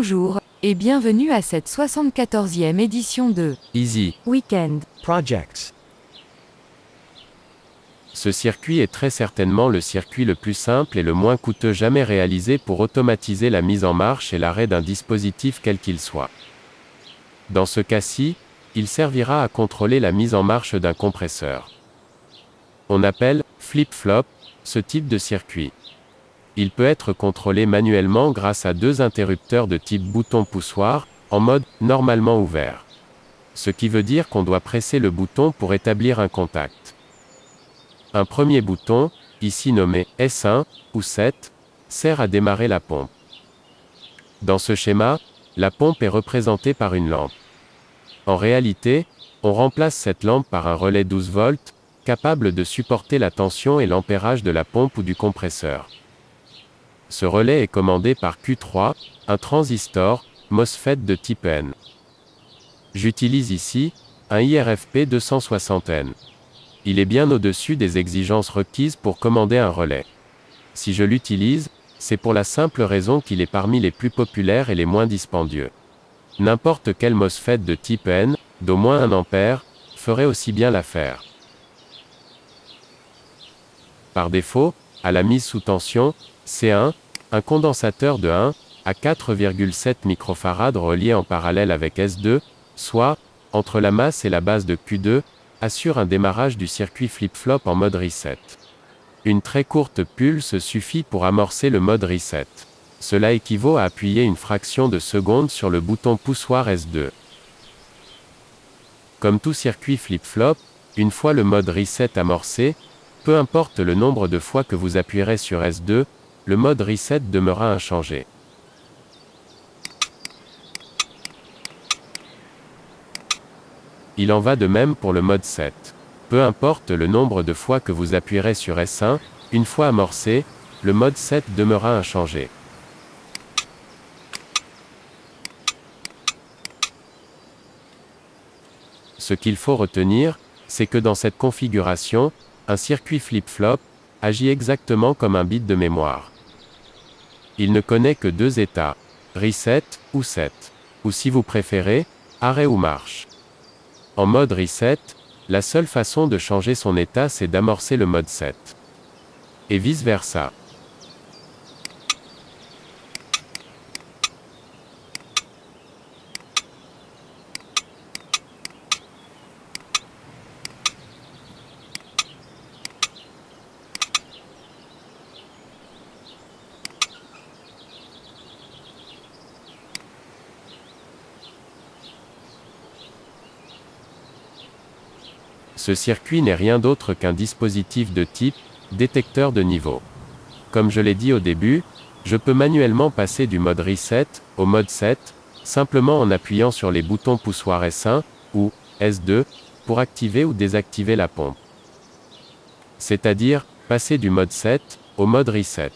Bonjour, et bienvenue à cette 74e édition de Easy Weekend Projects. Ce circuit est très certainement le circuit le plus simple et le moins coûteux jamais réalisé pour automatiser la mise en marche et l'arrêt d'un dispositif quel qu'il soit. Dans ce cas-ci, il servira à contrôler la mise en marche d'un compresseur. On appelle flip-flop ce type de circuit. Il peut être contrôlé manuellement grâce à deux interrupteurs de type bouton poussoir, en mode normalement ouvert. Ce qui veut dire qu'on doit presser le bouton pour établir un contact. Un premier bouton, ici nommé S1 ou 7, sert à démarrer la pompe. Dans ce schéma, la pompe est représentée par une lampe. En réalité, on remplace cette lampe par un relais 12 volts, capable de supporter la tension et l'ampérage de la pompe ou du compresseur. Ce relais est commandé par Q3, un transistor, MOSFET de type N. J'utilise ici un IRFP 260N. Il est bien au-dessus des exigences requises pour commander un relais. Si je l'utilise, c'est pour la simple raison qu'il est parmi les plus populaires et les moins dispendieux. N'importe quel MOSFET de type N, d'au moins 1 ampère, ferait aussi bien l'affaire. Par défaut, à la mise sous tension, C1, un condensateur de 1 à 4,7 microfarad relié en parallèle avec S2, soit, entre la masse et la base de Q2, assure un démarrage du circuit flip-flop en mode reset. Une très courte pulse suffit pour amorcer le mode reset. Cela équivaut à appuyer une fraction de seconde sur le bouton poussoir S2. Comme tout circuit flip-flop, une fois le mode reset amorcé, peu importe le nombre de fois que vous appuierez sur S2, le mode reset demeurera inchangé. Il en va de même pour le mode set. Peu importe le nombre de fois que vous appuierez sur S1, une fois amorcé, le mode set demeurera inchangé. Ce qu'il faut retenir, c'est que dans cette configuration, un circuit flip-flop agit exactement comme un bit de mémoire. Il ne connaît que deux états, reset ou set, ou si vous préférez, arrêt ou marche. En mode reset, la seule façon de changer son état c'est d'amorcer le mode set. Et vice-versa. Ce circuit n'est rien d'autre qu'un dispositif de type détecteur de niveau. Comme je l'ai dit au début, je peux manuellement passer du mode reset au mode set, simplement en appuyant sur les boutons poussoir S1 ou S2 pour activer ou désactiver la pompe. C'est-à-dire, passer du mode set au mode reset.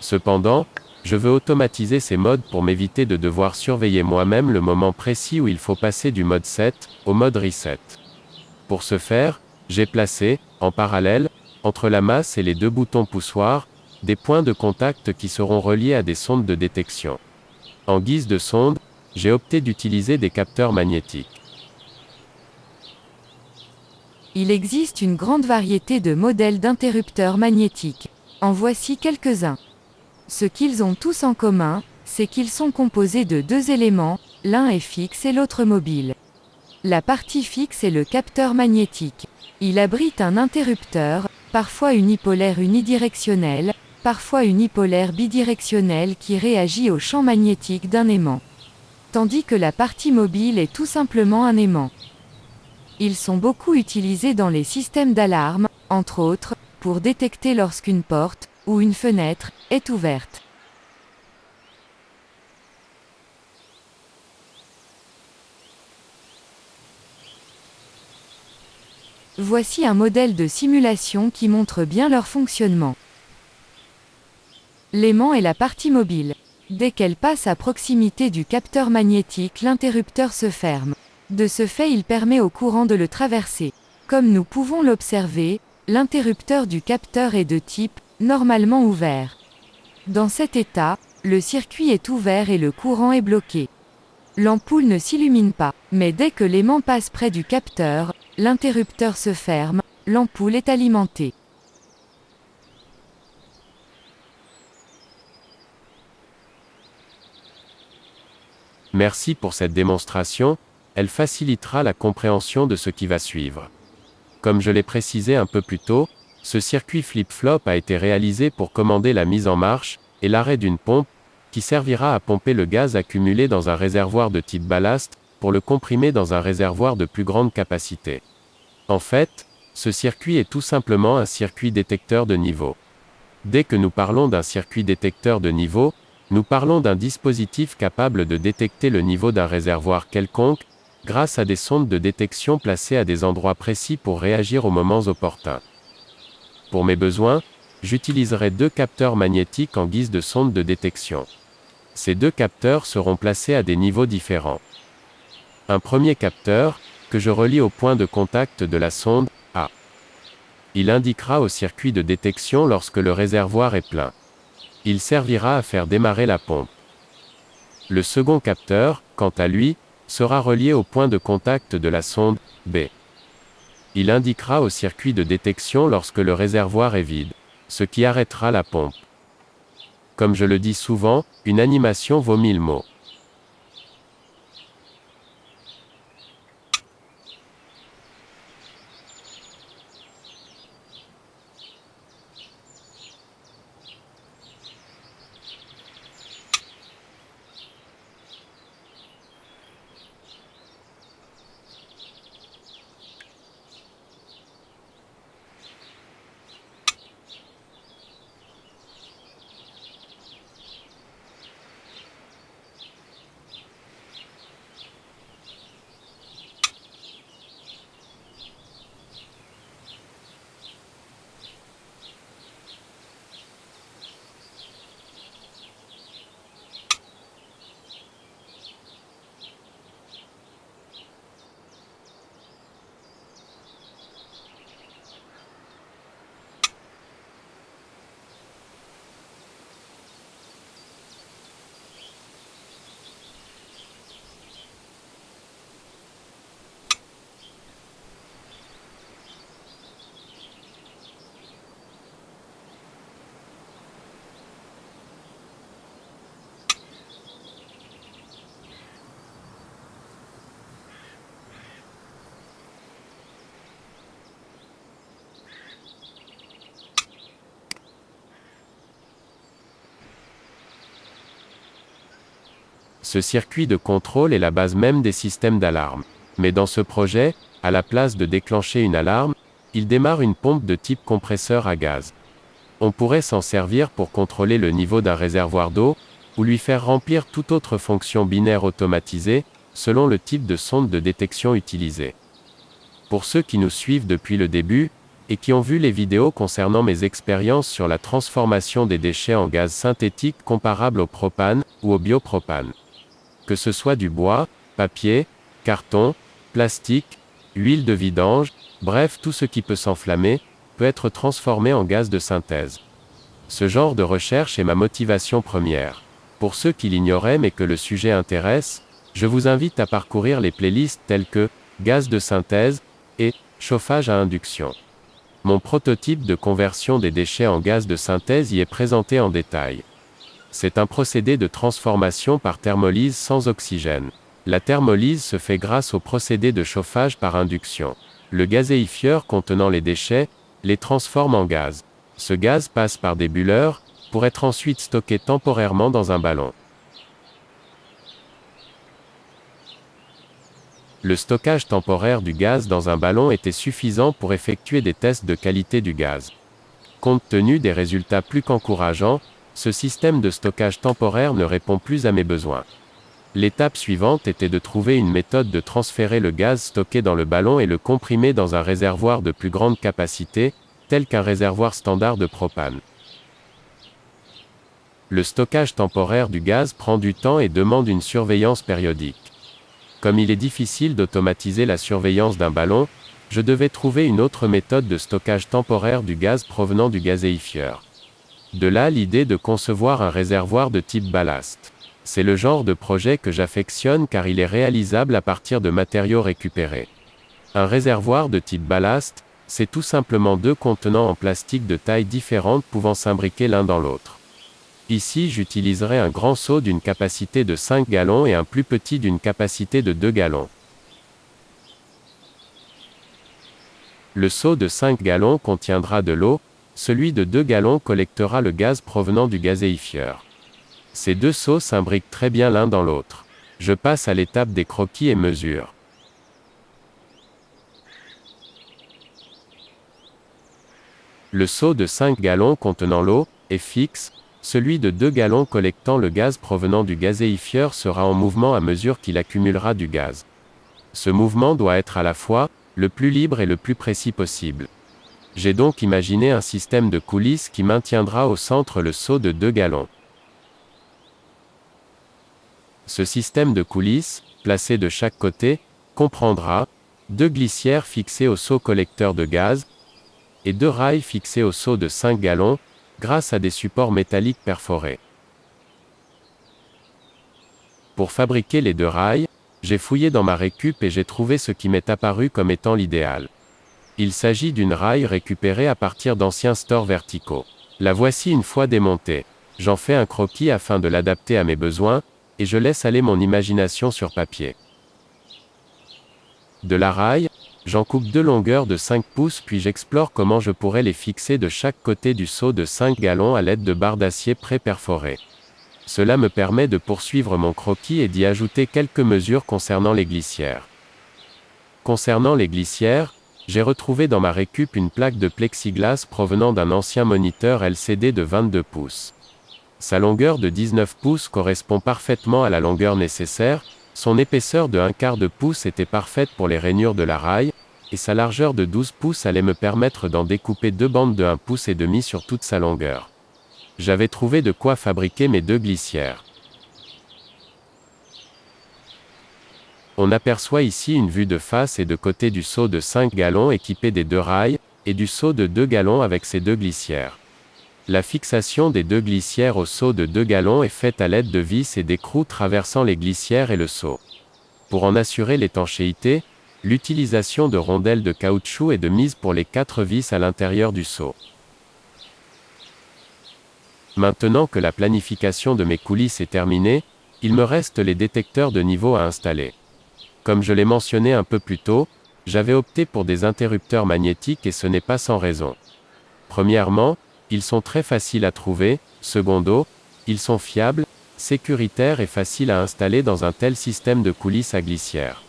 Cependant, je veux automatiser ces modes pour m'éviter de devoir surveiller moi-même le moment précis où il faut passer du mode set au mode reset. Pour ce faire, j'ai placé, en parallèle, entre la masse et les deux boutons poussoirs, des points de contact qui seront reliés à des sondes de détection. En guise de sonde, j'ai opté d'utiliser des capteurs magnétiques. Il existe une grande variété de modèles d'interrupteurs magnétiques. En voici quelques-uns. Ce qu'ils ont tous en commun, c'est qu'ils sont composés de deux éléments, l'un est fixe et l'autre mobile. La partie fixe est le capteur magnétique. Il abrite un interrupteur, parfois unipolaire unidirectionnel, parfois unipolaire bidirectionnel qui réagit au champ magnétique d'un aimant. Tandis que la partie mobile est tout simplement un aimant. Ils sont beaucoup utilisés dans les systèmes d'alarme, entre autres, pour détecter lorsqu'une porte, ou une fenêtre, est ouverte. Voici un modèle de simulation qui montre bien leur fonctionnement. L'aimant est la partie mobile. Dès qu'elle passe à proximité du capteur magnétique, l'interrupteur se ferme. De ce fait, il permet au courant de le traverser. Comme nous pouvons l'observer, l'interrupteur du capteur est de type normalement ouvert. Dans cet état, Le circuit est ouvert et le courant est bloqué. L'ampoule ne s'illumine pas, mais dès que l'aimant passe près du capteur, l'interrupteur se ferme, l'ampoule est alimentée. Merci pour cette démonstration, elle facilitera la compréhension de ce qui va suivre. Comme je l'ai précisé un peu plus tôt, ce circuit flip-flop a été réalisé pour commander la mise en marche et l'arrêt d'une pompe, qui servira à pomper le gaz accumulé dans un réservoir de type ballast, pour le comprimer dans un réservoir de plus grande capacité. En fait, ce circuit est tout simplement un circuit détecteur de niveau. Dès que nous parlons d'un circuit détecteur de niveau, nous parlons d'un dispositif capable de détecter le niveau d'un réservoir quelconque, grâce à des sondes de détection placées à des endroits précis pour réagir aux moments opportuns. Pour mes besoins, j'utiliserai 2 capteurs magnétiques en guise de sonde de détection. Ces 2 capteurs seront placés à des niveaux différents. Un premier capteur, que je relie au point de contact de la sonde, A. Il indiquera au circuit de détection lorsque le réservoir est plein. Il servira à faire démarrer la pompe. Le second capteur, quant à lui, sera relié au point de contact de la sonde, B. Il indiquera au circuit de détection lorsque le réservoir est vide, ce qui arrêtera la pompe. Comme je le dis souvent, une animation vaut 1000 mots. Ce circuit de contrôle est la base même des systèmes d'alarme. Mais dans ce projet, à la place de déclencher une alarme, il démarre une pompe de type compresseur à gaz. On pourrait s'en servir pour contrôler le niveau d'un réservoir d'eau, ou lui faire remplir toute autre fonction binaire automatisée, selon le type de sonde de détection utilisée. Pour ceux qui nous suivent depuis le début, et qui ont vu les vidéos concernant mes expériences sur la transformation des déchets en gaz synthétique comparable au propane, ou au biopropane. Que ce soit du bois, papier, carton, plastique, huile de vidange, bref tout ce qui peut s'enflammer, peut être transformé en gaz de synthèse. Ce genre de recherche est ma motivation première. Pour ceux qui l'ignoraient mais que le sujet intéresse, je vous invite à parcourir les playlists telles que gaz de synthèse et chauffage à induction. Mon prototype de conversion des déchets en gaz de synthèse y est présenté en détail. C'est un procédé de transformation par thermolyse sans oxygène. La thermolyse se fait grâce au procédé de chauffage par induction. Le gazéifieur contenant les déchets les transforme en gaz. Ce gaz passe par des bulleurs, pour être ensuite stocké temporairement dans un ballon. Le stockage temporaire du gaz dans un ballon était suffisant pour effectuer des tests de qualité du gaz. Compte tenu des résultats plus qu'encourageants, ce système de stockage temporaire ne répond plus à mes besoins. L'étape suivante était de trouver une méthode de transférer le gaz stocké dans le ballon et le comprimer dans un réservoir de plus grande capacité, tel qu'un réservoir standard de propane. Le stockage temporaire du gaz prend du temps et demande une surveillance périodique. Comme il est difficile d'automatiser la surveillance d'un ballon, je devais trouver une autre méthode de stockage temporaire du gaz provenant du gazéifieur. De là l'idée de concevoir un réservoir de type ballast. C'est le genre de projet que j'affectionne car il est réalisable à partir de matériaux récupérés. Un réservoir de type ballast, c'est tout simplement deux contenants en plastique de tailles différentes pouvant s'imbriquer l'un dans l'autre. Ici j'utiliserai un grand seau d'une capacité de 5 gallons et un plus petit d'une capacité de 2 gallons. Le seau de 5 gallons contiendra de l'eau, celui de 2 gallons collectera le gaz provenant du gazéifieur. Ces deux seaux s'imbriquent très bien l'un dans l'autre. Je passe à l'étape des croquis et mesures. Le seau de 5 gallons contenant l'eau est fixe, celui de 2 gallons collectant le gaz provenant du gazéifieur sera en mouvement à mesure qu'il accumulera du gaz. Ce mouvement doit être à la fois le plus libre et le plus précis possible. J'ai donc imaginé un système de coulisses qui maintiendra au centre le seau de 2 gallons. Ce système de coulisses, placé de chaque côté, comprendra 2 glissières fixées au seau collecteur de gaz et 2 rails fixés au seau de 5 gallons, grâce à des supports métalliques perforés. Pour fabriquer les 2 rails, j'ai fouillé dans ma récup et j'ai trouvé ce qui m'est apparu comme étant l'idéal. Il s'agit d'une rail récupérée à partir d'anciens stores verticaux. La voici une fois démontée. J'en fais un croquis afin de l'adapter à mes besoins, et je laisse aller mon imagination sur papier. De la rail, j'en coupe 2 longueurs de 5 pouces puis j'explore comment je pourrais les fixer de chaque côté du seau de 5 gallons à l'aide de barres d'acier pré-perforées. Cela me permet de poursuivre mon croquis et d'y ajouter quelques mesures concernant les glissières. Concernant les glissières, j'ai retrouvé dans ma récup une plaque de plexiglas provenant d'un ancien moniteur LCD de 22 pouces. Sa longueur de 19 pouces correspond parfaitement à la longueur nécessaire, son épaisseur de 1/4 de pouce était parfaite pour les rainures de la rail, et sa largeur de 12 pouces allait me permettre d'en découper 2 bandes de 1 pouce et demi sur toute sa longueur. J'avais trouvé de quoi fabriquer mes 2 glissières. On aperçoit ici une vue de face et de côté du seau de 5 gallons équipé des 2 rails, et du seau de 2 gallons avec ses 2 glissières. La fixation des 2 glissières au seau de 2 gallons est faite à l'aide de vis et d'écrous traversant les glissières et le seau. Pour en assurer l'étanchéité, l'utilisation de rondelles de caoutchouc est de mise pour les 4 vis à l'intérieur du seau. Maintenant que la planification de mes coulisses est terminée, il me reste les détecteurs de niveau à installer. Comme je l'ai mentionné un peu plus tôt, j'avais opté pour des interrupteurs magnétiques et ce n'est pas sans raison. Premièrement, ils sont très faciles à trouver, secondo, ils sont fiables, sécuritaires et faciles à installer dans un tel système de coulisses à glissière.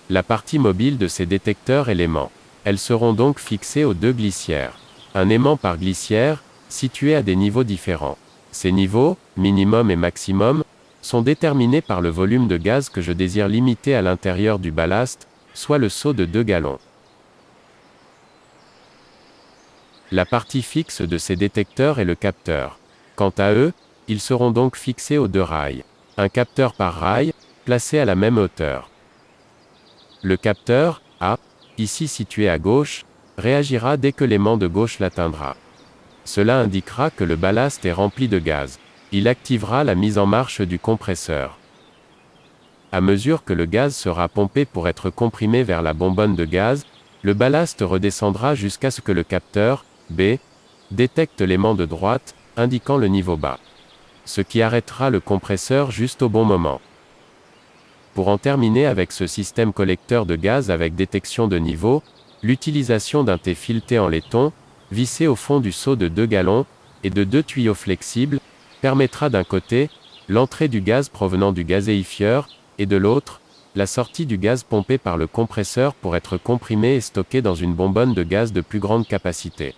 La partie mobile de ces détecteurs est l'aimant. Elles seront donc fixées aux 2 glissières. Un aimant par glissière, situé à des niveaux différents. Ces niveaux, minimum et maximum, sont déterminés par le volume de gaz que je désire limiter à l'intérieur du ballast, soit le seau de 2 gallons. La partie fixe de ces détecteurs est le capteur. Quant à eux, ils seront donc fixés aux 2 rails. Un capteur par rail, placé à la même hauteur. Le capteur, A, ici situé à gauche, réagira dès que l'aimant de gauche l'atteindra. Cela indiquera que le ballast est rempli de gaz. Il activera la mise en marche du compresseur. À mesure que le gaz sera pompé pour être comprimé vers la bonbonne de gaz, le ballast redescendra jusqu'à ce que le capteur, B, détecte l'aimant de droite, indiquant le niveau bas. Ce qui arrêtera le compresseur juste au bon moment. Pour en terminer avec ce système collecteur de gaz avec détection de niveau, l'utilisation d'un T fileté en laiton, vissé au fond du seau de 2 gallons, et de 2 tuyaux flexibles, permettra d'un côté, l'entrée du gaz provenant du gazéifieur, et de l'autre, la sortie du gaz pompé par le compresseur pour être comprimé et stocké dans une bonbonne de gaz de plus grande capacité.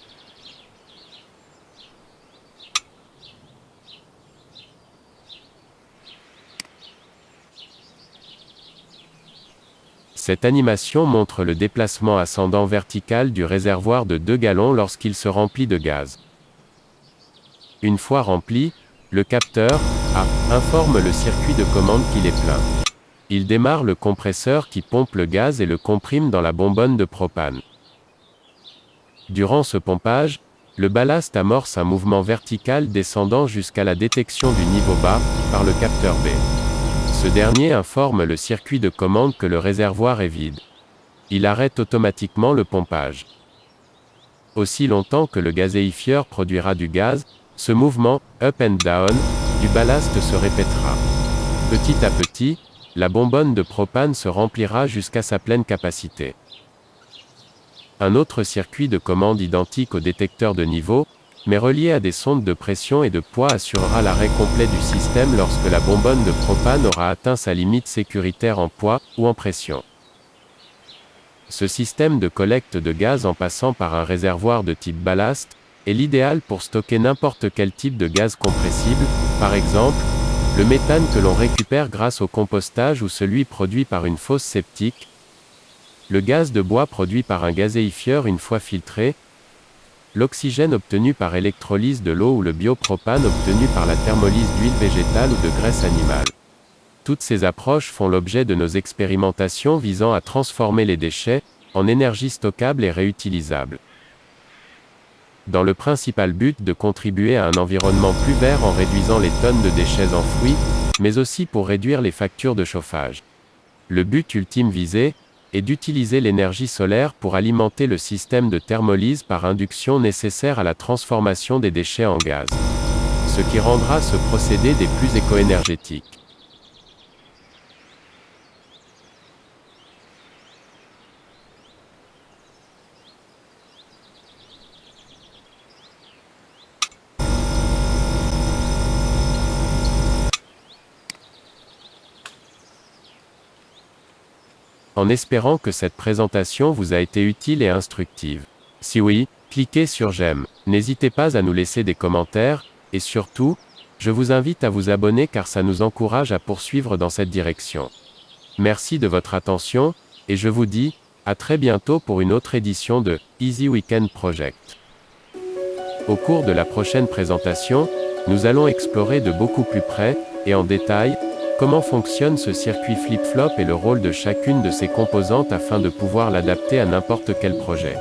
Cette animation montre le déplacement ascendant vertical du réservoir de 2 gallons lorsqu'il se remplit de gaz. Une fois rempli, le capteur, A, informe le circuit de commande qu'il est plein. Il démarre le compresseur qui pompe le gaz et le comprime dans la bonbonne de propane. Durant ce pompage, Le ballast amorce un mouvement vertical descendant jusqu'à la détection du niveau bas, par le capteur B. Ce dernier informe le circuit de commande que le réservoir est vide. Il arrête automatiquement le pompage. Aussi longtemps que le gazéifieur produira du gaz, ce mouvement, up and down, du ballast se répétera. Petit à petit, la bonbonne de propane se remplira jusqu'à sa pleine capacité. Un autre circuit de commande identique au détecteur de niveau, mais relié à des sondes de pression et de poids assurera l'arrêt complet du système lorsque la bonbonne de propane aura atteint sa limite sécuritaire en poids ou en pression. Ce système de collecte de gaz en passant par un réservoir de type ballast est l'idéal pour stocker n'importe quel type de gaz compressible, par exemple, le méthane que l'on récupère grâce au compostage ou celui produit par une fosse septique, le gaz de bois produit par un gazéifieur une fois filtré, l'oxygène obtenu par électrolyse de l'eau ou le biopropane obtenu par la thermolyse d'huile végétale ou de graisse animale. Toutes ces approches font l'objet de nos expérimentations visant à transformer les déchets en énergie stockable et réutilisable. Dans le principal but de contribuer à un environnement plus vert en réduisant les tonnes de déchets enfouis, mais aussi pour réduire les factures de chauffage. Le but ultime visé est d'utiliser l'énergie solaire pour alimenter le système de thermolyse par induction nécessaire à la transformation des déchets en gaz. Ce qui rendra ce procédé des plus éco-énergétiques. En espérant que cette présentation vous a été utile et instructive. Si oui, cliquez sur j'aime. N'hésitez pas à nous laisser des commentaires, et surtout, je vous invite à vous abonner car ça nous encourage à poursuivre dans cette direction. Merci de votre attention, et je vous dis, à très bientôt pour une autre édition de Easy Weekend Project. Au cours de la prochaine présentation, nous allons explorer de beaucoup plus près, et en détail, comment fonctionne ce circuit flip-flop et le rôle de chacune de ses composantes afin de pouvoir l'adapter à n'importe quel projet.